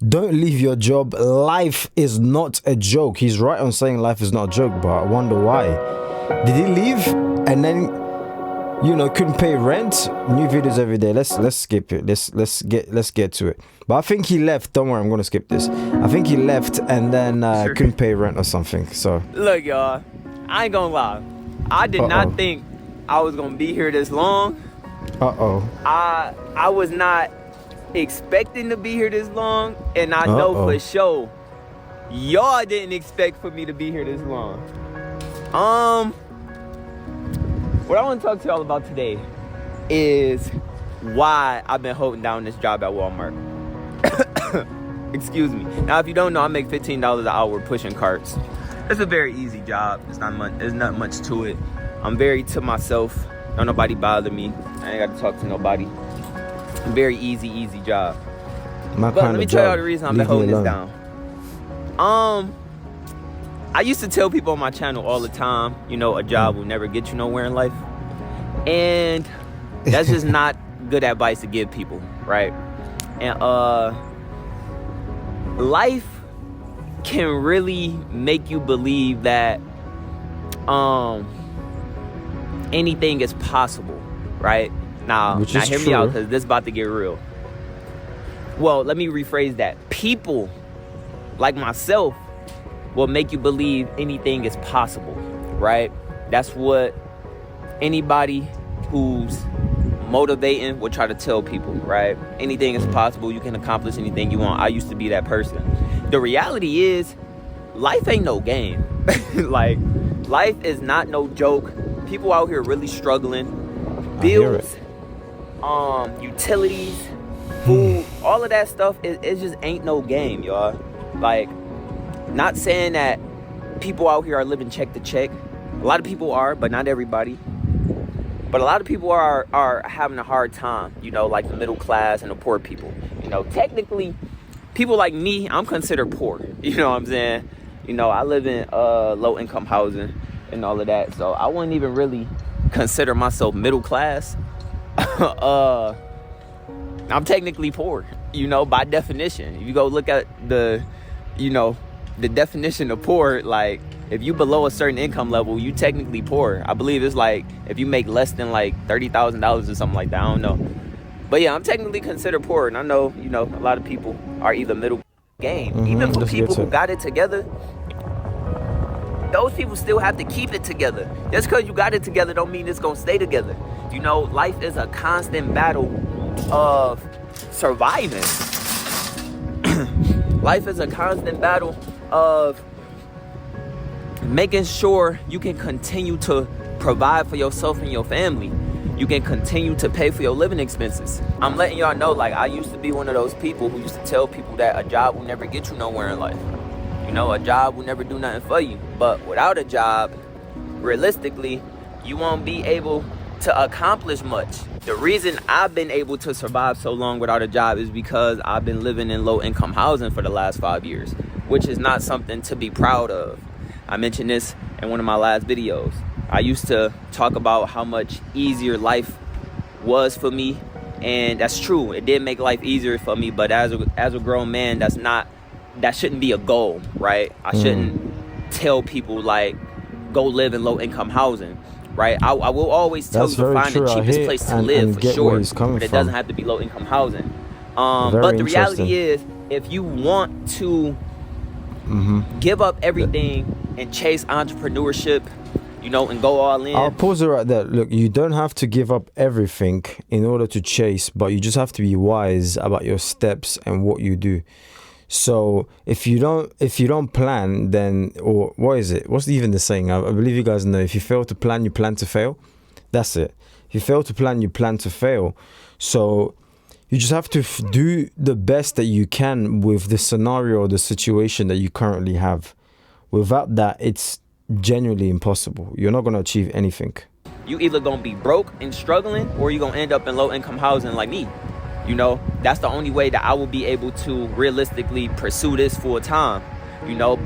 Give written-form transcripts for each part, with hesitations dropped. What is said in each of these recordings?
don't leave your job. Life is not a joke. He's right on saying life is not a joke, but I wonder why. Did he leave and then, couldn't pay rent? New videos every day. Let's skip it. Let's get to it. But I think he left. Don't worry, I'm gonna skip this. I think he left and then couldn't pay rent or something. So look, y'all, I ain't gonna lie. I did not think I was gonna be here this long. I was not expecting to be here this long, and I know for sure y'all didn't expect for me to be here this long. What I want to talk to y'all about today is why I've been holding down this job at Walmart. Excuse me. Now, if you don't know, I make $15 an hour pushing carts. It's a very easy job. There's not much to it. I'm very to myself. Don't nobody bother me. I ain't got to talk to nobody. Very easy job. But let me tell y'all the reason I've been holding this down. I used to tell people on my channel all the time, a job will never get you nowhere in life. And that's just not good advice to give people, right? And life can really make you believe that anything is possible, right? Now hear me out, because this is about to get real. Well, let me rephrase that. People like myself will make you believe anything is possible, right? That's what anybody who's motivating will try to tell people, right? Anything is possible. You can accomplish anything you want. I used to be that person. The reality is, life ain't no game. Like, life is not no joke. People out here really struggling. Bills, utilities, food, all of that stuff, it just ain't no game, y'all. Like, not saying that people out here are living check to check. A lot of people are, but not everybody. But a lot of people are having a hard time, like the middle class and the poor people. Technically, people like me, I'm considered poor. You know what I'm saying? I live in low income housing and all of that. So I wouldn't even really consider myself middle class. I'm technically poor, by definition. If you go look at the definition of poor, like, if you below a certain income level, you technically poor. I believe it's like if you make less than like $30,000 or something like that. I don't know. But yeah, I'm technically considered poor. And I know, a lot of people are either middle game. Even for people who got it together, those people still have to keep it together. Just because you got it together don't mean it's going to stay together. Life is a constant battle of surviving. Life is a constant battle of making sure you can continue to provide for yourself and your family. You can continue to pay for your living expenses. I'm letting y'all know, like, I used to be one of those people who used to tell people that a job will never get you nowhere in life. A job will never do nothing for you. But without a job, realistically, you won't be able to accomplish much. The reason I've been able to survive so long without a job is because I've been living in low income housing for the last 5 years, which is not something to be proud of. I mentioned this in one of my last videos. I used to talk about how much easier life was for me, and that's true. It did make life easier for me, but as a grown man, that shouldn't be a goal, right? I shouldn't tell people, like, go live in low income housing, right? I will always tell you to find the cheapest place to live, for sure, but it doesn't have to be low income housing. But the reality is, if you want to give up everything and chase entrepreneurship, and go all in. I'll pause it right there. Look, you don't have to give up everything in order to chase, but you just have to be wise about your steps and what you do. So if you don't plan, then, or what is it? What's even the saying? I believe you guys know. If you fail to plan, you plan to fail. That's it. If you fail to plan, you plan to fail. So you just have to do the best that you can with the scenario or the situation that you currently have. Without that, it's genuinely impossible. You're not going to achieve anything. You either going to be broke and struggling, or you're going to end up in low income housing like me. That's the only way that I will be able to realistically pursue this full time.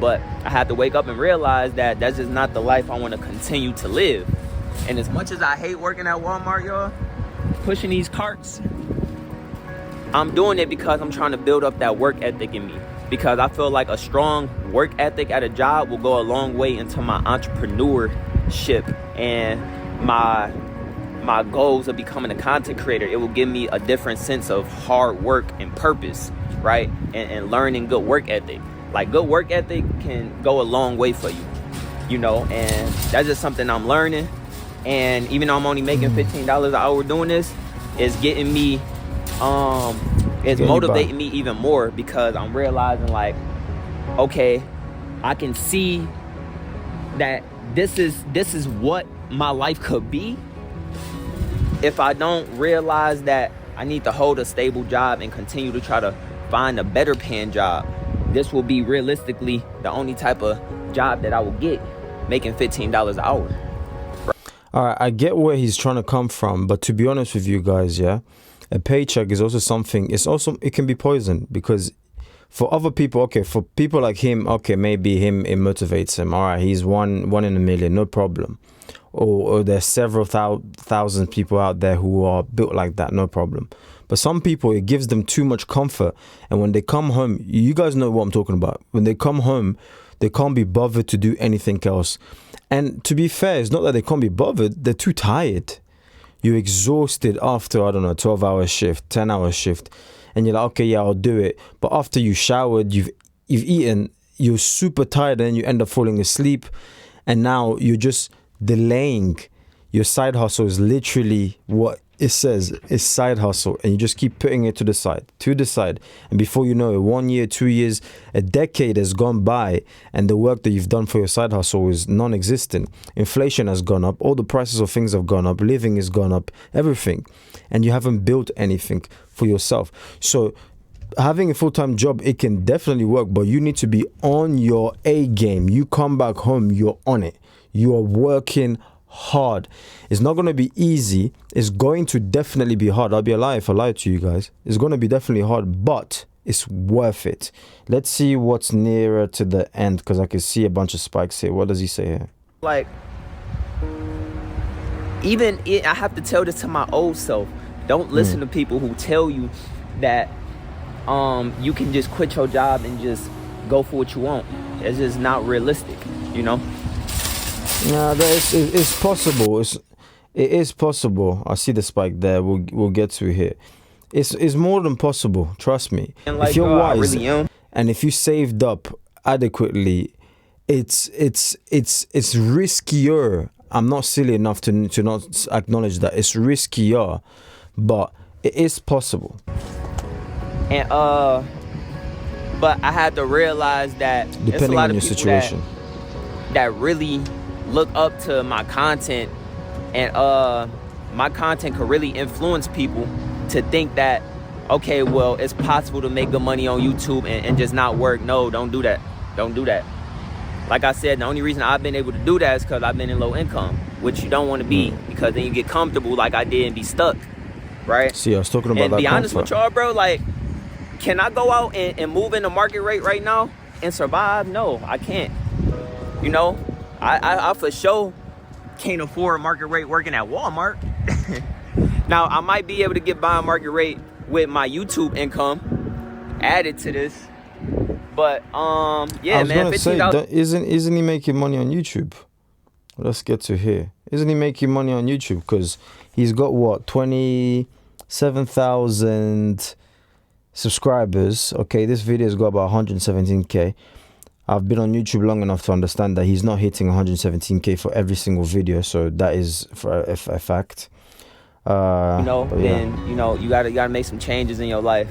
But I have to wake up and realize that that's just not the life I want to continue to live. And as much as I hate working at Walmart, y'all, pushing these carts, I'm doing it because I'm trying to build up that work ethic in me, because I feel like a strong work ethic at a job will go a long way into my entrepreneurship and my goals of becoming a content creator. It will give me a different sense of hard work and purpose, right? And learning good work ethic. Like, good work ethic can go a long way for you, you know, and that's just something I'm learning. And even though I'm only making $15 an hour doing this, it's getting me, it's motivating me even more, because I'm realizing, like, okay, I can see that this is what my life could be if I don't realize that I need to hold a stable job and continue to try to find a better paying job. This will be realistically the only type of job that I will get, making $15 an hour. All right, I get where he's trying to come from, but to be honest with you guys, yeah, a paycheck is also something. It can be poison, because for other people, okay, for people like him, okay, maybe it motivates him. All right, he's one in a million, no problem. Or there's several thousand people out there who are built like that, no problem. But some people, it gives them too much comfort, and when they come home, you guys know what I'm talking about. When they come home, they can't be bothered to do anything else. And to be fair, it's not that they can't be bothered, they're too tired. You're exhausted after, I don't know, 12-hour shift, 10-hour shift, and you're like, okay, yeah, I'll do it. But after you showered, you've eaten, you're super tired, and then you end up falling asleep, and now you're just delaying. Your side hustle is literally what it says, is side hustle, and you just keep putting it to the side, and before you know it, 1 year, 2 years, a decade has gone by, and the work that you've done for your side hustle is non-existent. Inflation has gone up, all the prices of things have gone up, living has gone up, everything, and you haven't built anything for yourself. So having a full-time job, it can definitely work, but you need to be on your A game. You come back home, you're on it, you are working hard. It's not going to be easy. It's going to definitely be hard. I'll be a liar if I lie to you guys. It's going to be definitely hard, but it's worth it. Let's see what's nearer to the end, because I can see a bunch of spikes here. What does he say here? Like, I have to tell this to my old self. Don't listen to people who tell you that you can just quit your job and just go for what you want. It's just not realistic, you know? Nah, it's possible. It is possible. I see the spike there. We'll get to it here. It's more than possible. Trust me. And like, if you're wise, I really am. And if you saved up adequately, it's riskier. I'm not silly enough to not acknowledge that it's riskier, but it is possible. And but I had to realize that depending on your situation, that really look up to my content, and my content could really influence people to think that, okay, well, it's possible to make good money on YouTube and just not work. No, don't do that. Don't do that. Like I said, the only reason I've been able to do that is because I've been in low income, which you don't want to be, because then you get comfortable like I did and be stuck, right? See, I was talking about and that. And be honest comfort. with y'all, bro, like, can I go out and move in the market rate right now and survive? No, I can't. You know, I for sure can't afford market rate working at Walmart. Now, I might be able to get by market rate with my YouTube income added to this. But, yeah, I was man. gonna say, isn't he making money on YouTube? Let's get to here. Isn't he making money on YouTube? Because he's got, what, 27,000 subscribers. Okay, this video's got about 117k. I've been on YouTube long enough to understand that he's not hitting 117k for every single video, so that is for a fact. You know, then you know you gotta make some changes in your life.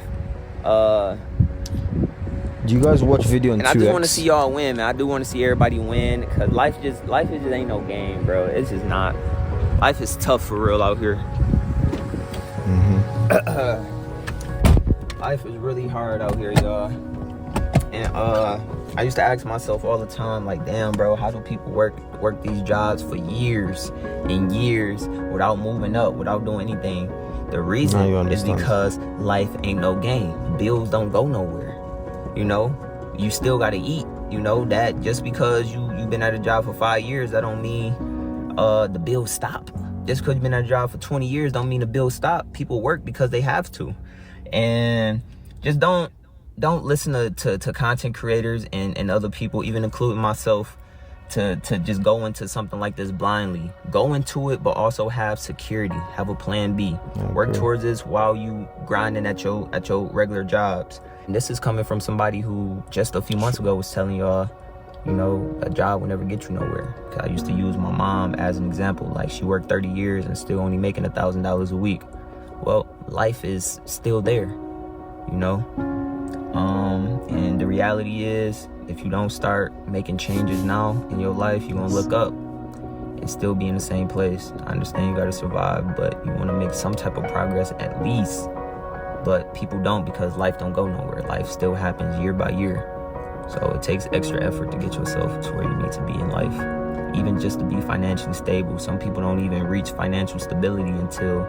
Do you guys watch video on 2x? And I just want to see y'all win, man. I do want to see everybody win, because life just ain't no game, bro. It's just not. Life is tough for real out here. Life is really hard out here, y'all. And I used to ask myself all the time, like, damn, bro, how do people work these jobs for years and years without moving up, without doing anything? The reason is because life ain't no game. Bills don't go nowhere. You know, you still gotta eat. You know that just because you've been at a job for 5 years, that don't mean the bills stop. Just because you've been at a job for 20 years don't mean the bills stop. People work because they have to. And just don't listen to content creators and other people, even including myself, to just go into something like this blindly. Go into it, but also have security, have a plan B. Okay. Work towards this while you grinding at your regular jobs. And this is coming from somebody who just a few months ago was telling y'all, you know, a job will never get you nowhere. I used to use my mom as an example. Like, she worked 30 years and still only making $1,000 a week. Well, life is still there, you know? And the reality is, if you don't start making changes now in your life, you're gonna look up and still be in the same place. I understand you gotta survive, but you wanna make some type of progress at least. But people don't, because life don't go nowhere. Life still happens year by year. So it takes extra effort to get yourself to where you need to be in life. Even just to be financially stable. Some people don't even reach financial stability until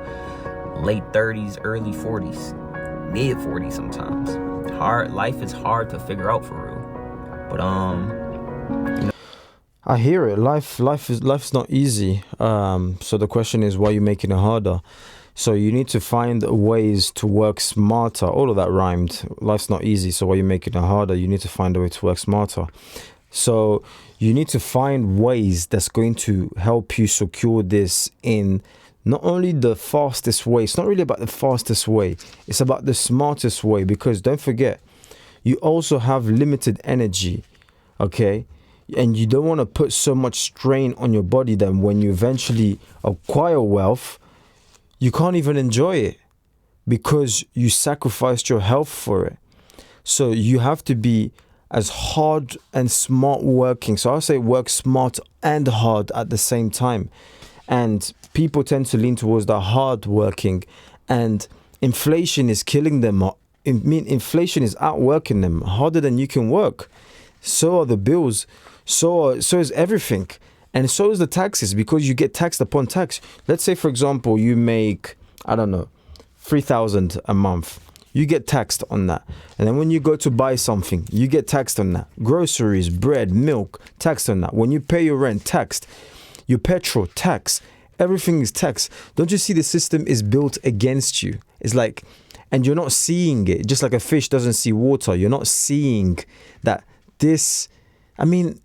late 30s, early 40s, mid 40s sometimes. Life is hard to figure out for real. But you know. I hear it. Life's not easy. So the question is, why are you making it harder? So you need to find ways to work smarter. All of that rhymed. Life's not easy, so why are you making it harder? You need to find a way to work smarter. So you need to find ways that's going to help you secure this in not only the fastest way. It's not really about the fastest way. It's about the smartest way, because don't forget, you also have limited energy, okay? And you don't want to put so much strain on your body that when you eventually acquire wealth, you can't even enjoy it because you sacrificed your health for it. So you have to be as hard and smart working. So I say work smart and hard at the same time. And people tend to lean towards the hard working, and inflation is killing them. Inflation is outworking them harder than you can work. So are the bills. So is everything. And so is the taxes, because you get taxed upon tax. Let's say, for example, you make, I don't know, 3,000 a month. You get taxed on that. And then when you go to buy something, you get taxed on that. Groceries, bread, milk, taxed on that. When you pay your rent, taxed. Your petrol, tax. Everything is taxed. Don't you see the system is built against you? It's like, and you're not seeing it. Just like a fish doesn't see water. You're not seeing that this, I mean,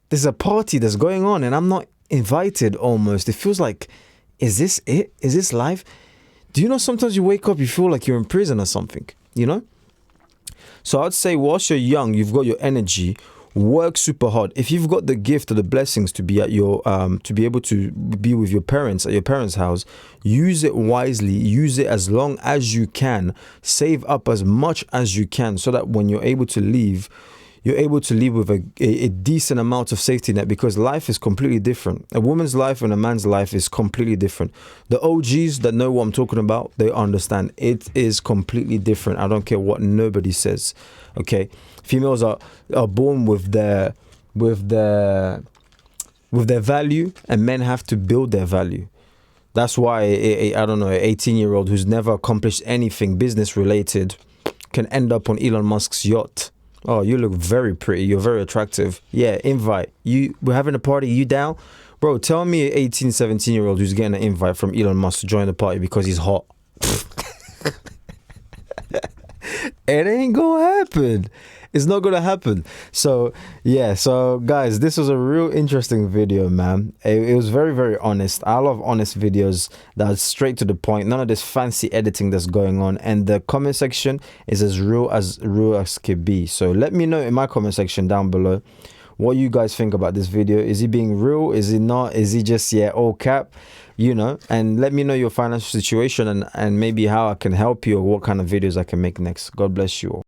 there's a party that's going on and I'm not invited almost. It feels like, is this it? Is this life? Do you know sometimes you wake up, you feel like you're in prison or something, you know? So I'd say whilst you're young, you've got your energy, work super hard. If you've got the gift or the blessings to be at your, to be able to be with your parents at your parents' house, use it wisely, use it as long as you can, save up as much as you can so that when you're able to leave, you're able to live with a decent amount of safety net, because life is completely different. A woman's life and a man's life is completely different. The OGs that know what I'm talking about, they understand. It is completely different. I don't care what nobody says. Okay, females are born with their value, and men have to build their value. That's why I don't know, an 18-year-old who's never accomplished anything business related can end up on Elon Musk's yacht. Oh, you look very pretty. You're very attractive. Yeah, invite. We're having a party. You down? Bro, tell me an 18, 17-year-old who's getting an invite from Elon Musk to join the party because he's hot. It ain't gonna happen. It's not gonna happen. So yeah, so guys, this was a real interesting video, man. It was very, very honest. I love honest videos that's straight to the point, none of this fancy editing that's going on, and the comment section is as real as can be. So let me know in my comment section down below what you guys think about this video. Is he being real? Is he not? Is he just all cap? You know, and let me know your financial situation and maybe how I can help you or what kind of videos I can make next. God bless you all.